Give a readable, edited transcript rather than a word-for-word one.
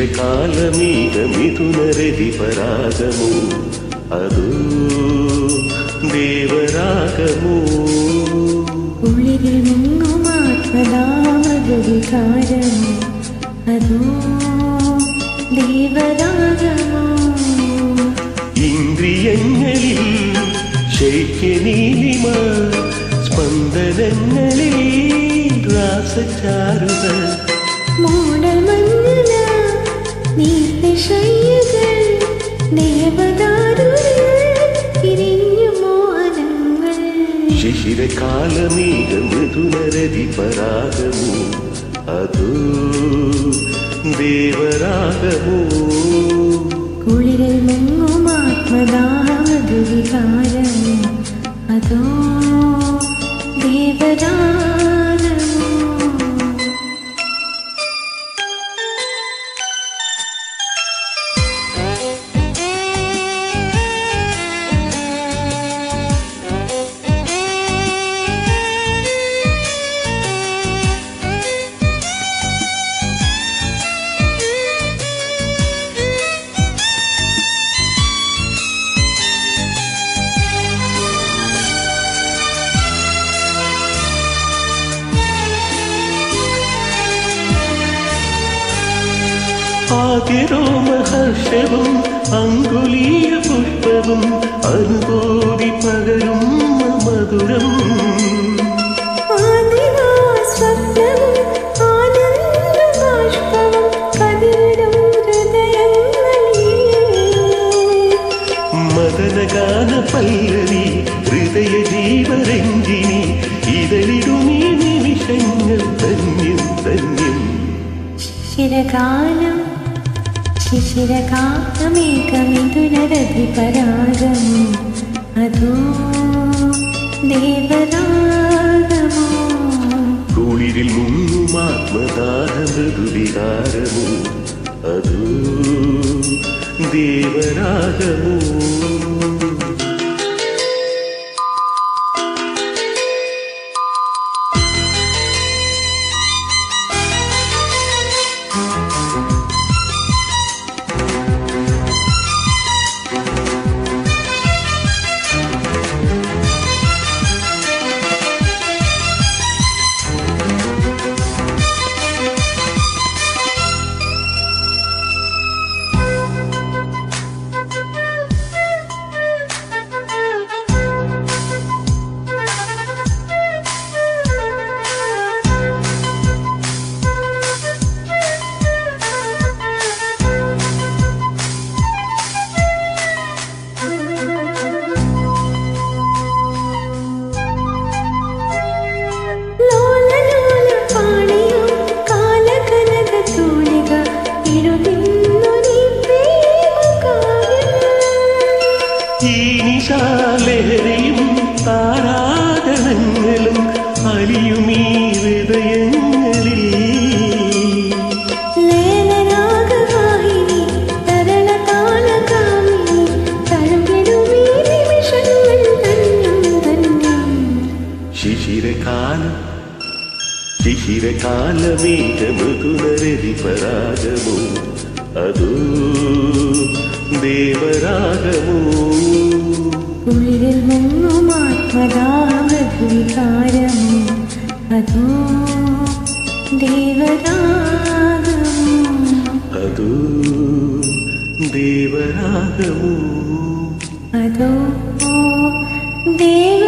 ശിശിരകാലമീക മിഥുനരതി പരാഗമോ അതോ ദേവരാഗമോ ഉള്ളിൽ മുങ്ങുമാത്മദാമവികാരമോ അതോ ദേവരാഗമോ ഇന്ദ്രിയങ്ങളിൽ ശൈത്യനീലിമ സ്പന്ദനങ്ങളിൽ രാസചാരുത മൂടൽമഞ്ഞില നീർനിശയ്യകൾ ദേവദാരുകൾ പിരിഞ്ഞു മോഹനങ്ങൾ ശിശിരകാലമീക മൃദുലരതി പരാഗമോ അതോ ദേവരാഗമോ കുളിരിൽ മുങ്ങുമാത്മദാമവികാരമോ അതോ ദേവരാഗമോ ആതിരോമഹർഷവും അങ്കുലീയ പുഷ്പവും അനുഭൂതി പകരും മധുരം മദനഗാന പല്ലവി ഹൃദയ ജീവരഞ്ജിനി ഇതളിടുമീ നിമിഷങ്ങൾ ധന്യം ധന്യം ശിശിരകാലമേകമിഥുനരതി പരാഗമോ അതോ ദേവരാഗമോ കുളിരിൽ മുങ്ങുമാത്മദാഹ മൃദുവികാരമോ അതോ ദേവരാഗമോ ലഹരിയും താരാഗണങ്ങളും അലിയുമീ ഹൃദയങ്ങളിൽ ശിശിരകാലമേക മൃദുലരതി പരാഗമോ അതോ ദേവരാഗമോ കുളിരിൽ മുങ്ങുമാത്മദാമവികാരമോ അതോ ദേവരാഗമോ അതോ ദേവരാഗമോ അതോ ദേവ